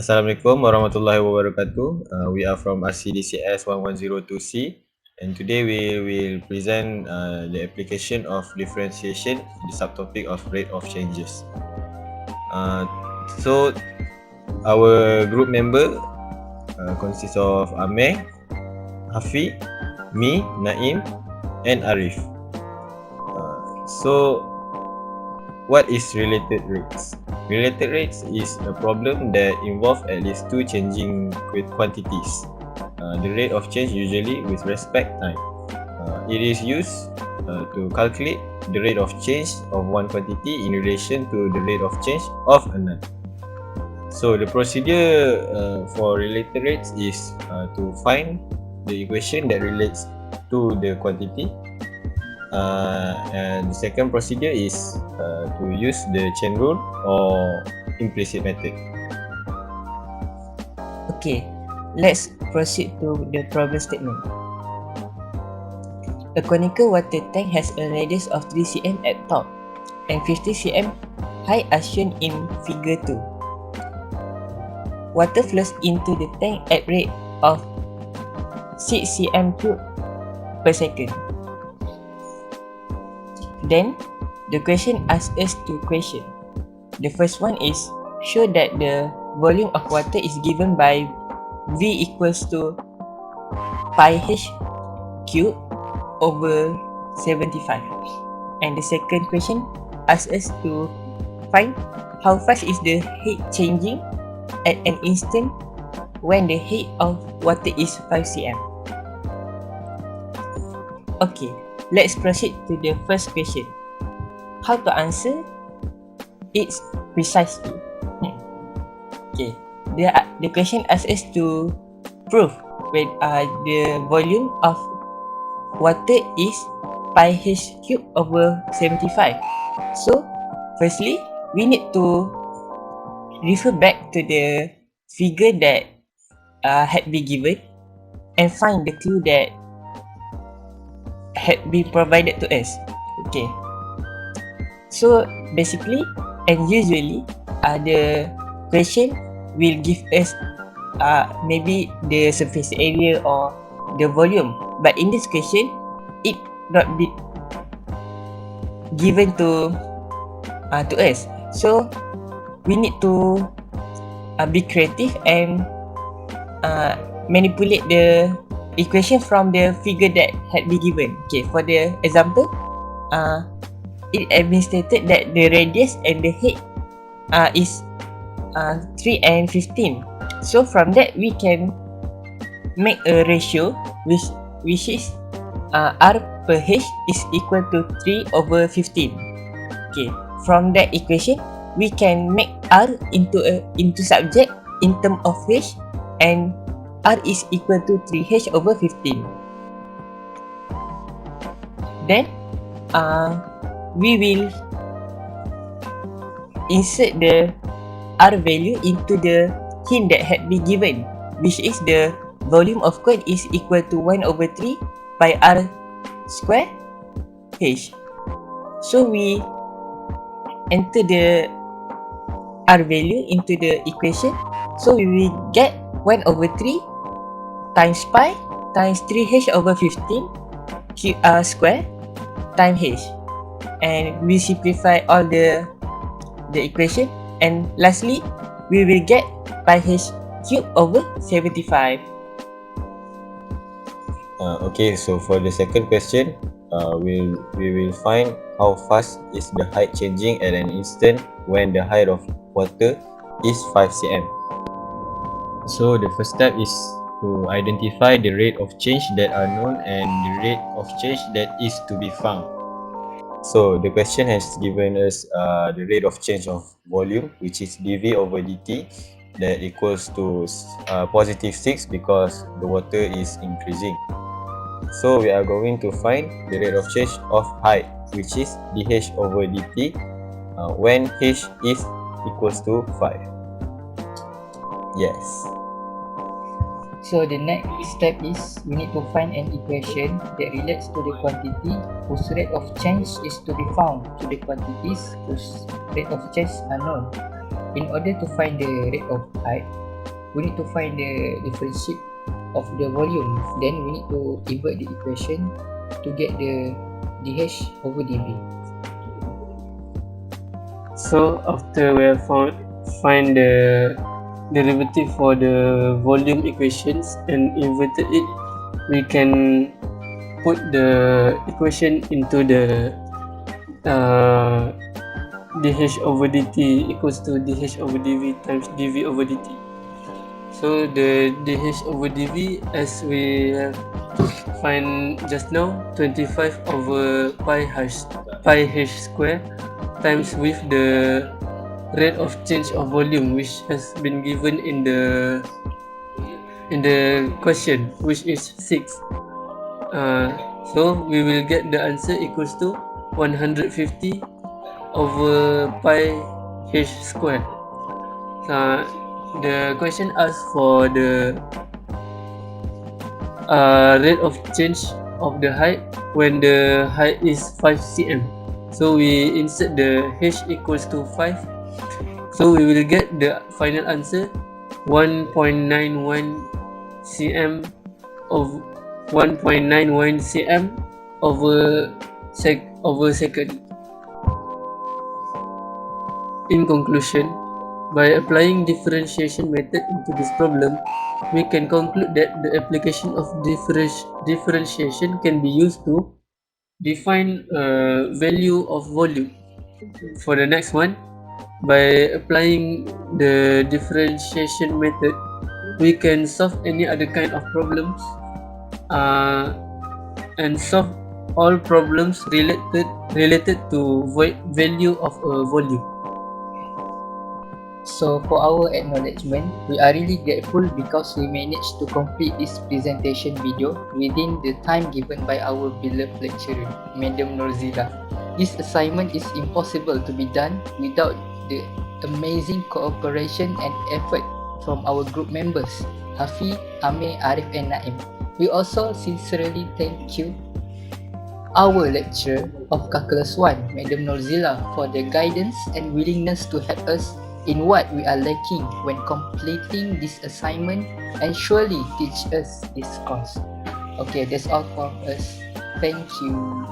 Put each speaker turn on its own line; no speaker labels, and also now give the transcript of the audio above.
Assalamualaikum warahmatullahi wabarakatuh. We are from RCDCS 1102C, and today we will present the application of differentiation in the subtopic of rate of changes. So our group member consists of AMIR, HAFIY, me, Naim, and ARIEF. So what is related rates? Related rates is a problem that involves at least two changing quantities. The rate of change usually with respect time. It is used to calculate the rate of change of one quantity in relation to the rate of change of another. So the procedure for related rates is to find the equation that relates to the quantity. And the second procedure is to use the chain rule or implicit method.
Okay, let's proceed to the problem statement. A conical water tank has a radius of 3 cm at top and 50 cm height as shown in figure 2. Water flows into the tank at rate of 6 cm cube per second. Then, the question asks us two questions. The first one is, show that the volume of water is given by V equals to pi h cube over 75. And the second question asks us to find how fast is the heat changing at an instant when the heat of water is 5 cm. Okay, let's proceed to the first question. How to answer it precisely? Okay, the question asks us to prove when the volume of water is pi h cube over 75. So, firstly, we need to refer back to the figure that had been given and find the clue that had been provided to us. Okay. So, basically and usually, the question will give us maybe the surface area or the volume, but in this question it not be given to us, so we need to be creative and manipulate the equation from the figure that had been given. Okay, for the example, it has been stated that the radius and the height is 3 and 15. So from that we can make a ratio which is R per H is equal to 3 over 15. Okay, from that equation we can make R into subject in term of H, and R is equal to 3H over 15. Then we will insert the R value into the hint that had been given, which is the volume of coil is equal to 1 over 3 pi R square H. So we enter the R value into the equation. So we will get 1 over 3 times pi times 3H over 15 square times H. And we simplify all the equation, and lastly we will get pi H cube over 75.
Okay, so for the second question, we will find how fast is the height changing at an instant when the height of water is 5 cm. So the first step is to identify the rate of change that are known and the rate of change that is to be found. So the question has given us the rate of change of volume, which is dV over dt, that equals to positive 6 because the water is increasing. So we are going to find the rate of change of height, which is dH over dt when h is equals to 5. Yes.
So the next step is we need to find an equation that relates to the quantity whose rate of change is to be found to the quantities whose rate of change are known. in order to find the rate of height, we need to find the differentiate of the volume. Then we need to invert the equation to get the dH over dV.
So after we have find the derivative for the volume equations and inverted it, we can put the equation into the dH over dt equals to dH over dV times dV over dt. So the dH over dV, as we have find just now, 25 over pi h square times with the rate of change of volume which has been given in the question, which is 6. So we will get the answer equals to 150 over pi h square. The question asks for the rate of change of the height when the height is 5 cm. So we insert the h equals to 5. So we will get the final answer 1.91 cm of 1.91 cm over second. In conclusion, by applying differentiation method into this problem, we can conclude that the application of differentiation can be used to define value of volume. For the next one, by applying the differentiation method, we can solve any other kind of problems and solve all problems related to value of a volume.
So for our acknowledgement, we are really grateful because we managed to complete this presentation video within the time given by our beloved lecturer, Madam Noorzah. This assignment is impossible to be done without the amazing cooperation and effort from our group members, HAFIY, AMIR, ARIEF and Naim. We also sincerely thank you our lecturer of Calculus 1, Madam Noorzah, for the guidance and willingness to help us in what we are lacking when completing this assignment and surely teach us this course. Okay, that's all from us. Thank you.